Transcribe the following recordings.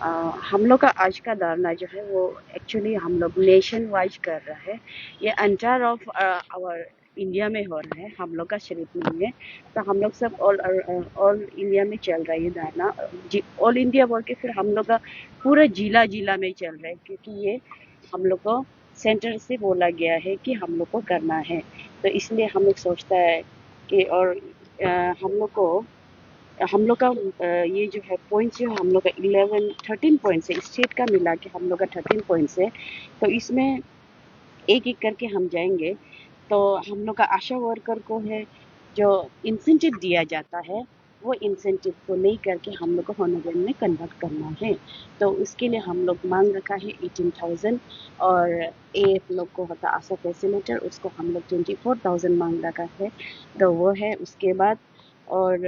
अ, हम लोग का आज का धरना जो है वो एक्चुअली हम लोग नेशन वाइज कर रहा है। ये एंटायर ऑफ आवर इंडिया में हो रहा है, हम लोग का सिर्फ नहीं है। तो हम लोग सब ऑल इंडिया में चल रहा है ये धरना। ऑल इंडिया बोल के फिर हम लोग का पूरा जिला जिला में चल रहा है, क्योंकि ये हम लोग को सेंटर से बोला गया है कि हम लोग को करना है। तो इसलिए हम लोग सोचता है कि और हम लोग का ये जो है पॉइंट्स जो है हम लोग का 13 पॉइंट्स है, स्टेट का मिला के हम लोग का 13 पॉइंट्स है। तो इसमें एक एक करके हम जाएंगे। तो हम लोग का आशा वर्कर को है जो इंसेंटिव दिया जाता है, वो इंसेंटिव को नहीं करके हम लोग को हॉनरेबल में कन्वर्ट करना है। तो उसके लिए हम लोग मांग रखा है 18,000, और एएफ लोग को होता आशा फैसिलिटेटर, उसको हम लोग 24,000 मांग रखा है। तो वो है। उसके बाद और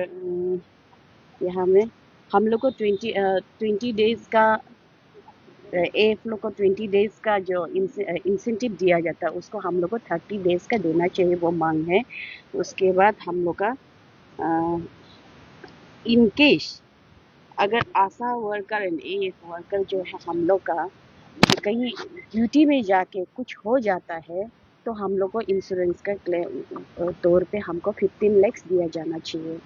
यहाँ में हम लोग को 20 डेज का एएफ लोग को 20 डेज का जो इंसेंटिव दिया जाता है उसको हम लोग को 30 डेज का देना चाहिए, वो मांग है। उसके बाद हम लोग का इन केस अगर आशा वर्कर एंड एएफ वर्कर जो है हम लोग का कहीं ड्यूटी में जाके कुछ हो जाता है, तो हम लोग को इंश्योरेंस का क्लेम तौर पे हमको 15 लाख दिया जाना चाहिए।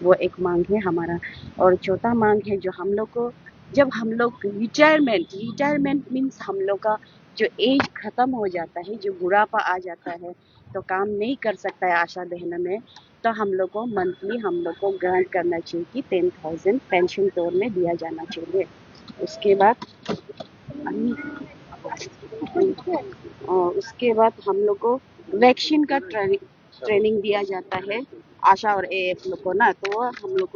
वो एक मांग है हमारा। और चौथा मांग है जो हम लोग को जब हम लोग रिटायरमेंट मीन्स हम लोग का जो एज खत्म हो जाता है, जो बुढ़ापा आ जाता है, तो काम नहीं कर सकता है आशा बहना में, तो हम लोग को मंथली हम लोग को ग्रांट करना चाहिए कि 10,000 पेंशन तौर में दिया जाना चाहिए। उसके बाद और उसके बाद हम लोग को वैक्सीन का ट्रेनिंग दिया जाता है आशा और एएफ लोग को ना। तो वो हम लोग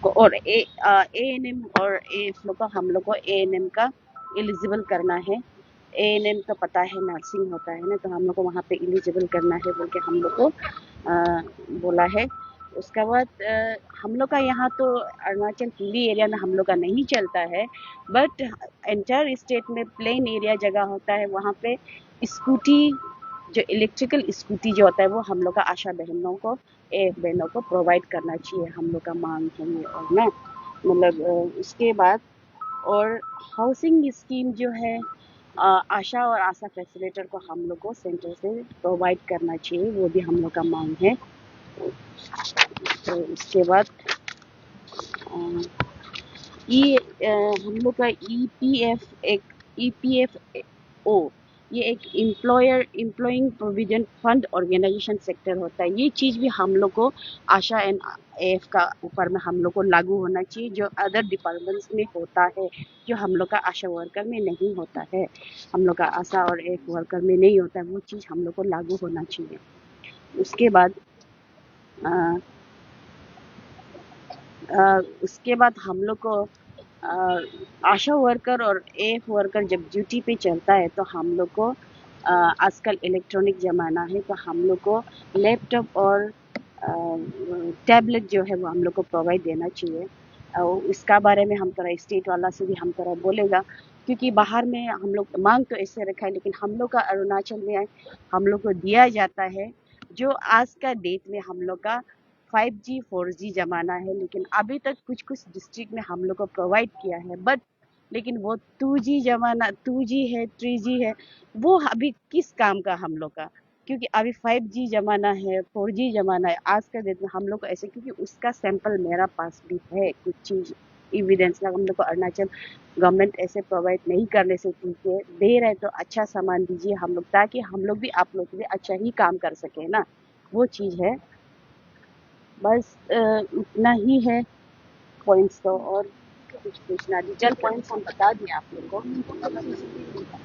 को और एएनएम और एएफ लोग को हम लोग को एएनएम का एलिजिबल करना है। एएनएम तो पता है नर्सिंग होता है ना, तो हम लोग को वहाँ पे एलिजिबल करना है बोल के हम लोग को बोला है। उसके बाद हम लोग का यहाँ तो अरुणाचल हिली एरिया में हम लोग का नहीं चलता है, बट एंटायर स्टेट में प्लेन एरिया जगह होता है, वहाँ पे स्कूटी जो इलेक्ट्रिकल स्कूटी जो होता है वो हम लोग का आशा बहनों को एएफ बहनों को प्रोवाइड करना चाहिए, हम लोग का मांग है ये। और ना मतलब उसके बाद और हाउसिंग स्कीम जो है आशा और आशा फैसिलिटेटर को हम लोग को सेंटर से प्रोवाइड करना चाहिए, वो भी हम लोग का मांग है। तो उसके बाद हम लोग का ईपीएफओ ये एक employing provision fund organisation sector होता है। ये चीज़ भी हम लोग को आशा एंड एएफ का ऊपर में हम लोग को लागू होना चाहिए, जो अदर डिपार्टमेंट्स में होता है, जो हम लोग का आशा वर्कर में नहीं होता है, हम लोग का आशा और एएफ वर्कर में नहीं होता है, वो चीज़ हम लोग को लागू होना चाहिए। उसके बाद उसके बाद हम लोग को आशा वर्कर और एएफ वर्कर जब ड्यूटी पे चलता है तो हम लोग को आजकल इलेक्ट्रॉनिक ज़माना है, तो हम लोग को लैपटॉप और टैबलेट जो है वो हम लोग को प्रोवाइड देना चाहिए। और इसका बारे में हम थोड़ा स्टेट वाला से भी हम थोड़ा बोलेगा, क्योंकि बाहर में हम लोग मांग तो ऐसे रखा है, लेकिन हम लोग का अरुणाचल में हम लोग को दिया जाता है जो आज का डेट में हम लोग का 5G 4G ज़माना है, लेकिन अभी तक कुछ कुछ डिस्ट्रिक्ट में हम लोग को प्रोवाइड किया है, बट लेकिन वो 2G ज़माना 2G है 3G है, वो अभी किस काम का हम लोग का, क्योंकि अभी 5G ज़माना है 4G ज़माना है आज का डेट में हम लोग को ऐसे, क्योंकि उसका सैंपल मेरा पास भी है कुछ चीज़ एविडेंस लगा। हम लोग को अरुणाचल गवर्नमेंट ऐसे प्रोवाइड नहीं करने से ठीक है, दे रहे तो अच्छा सामान दीजिए हम लोग, ताकि हम लोग भी आप लोग के लिए अच्छा ही काम कर सके ना, वो चीज़ है। बस इतना ही है पॉइंट्स तो, और कुछ पूछना डिटेल पॉइंट्स हम बता दिए आप लोग को।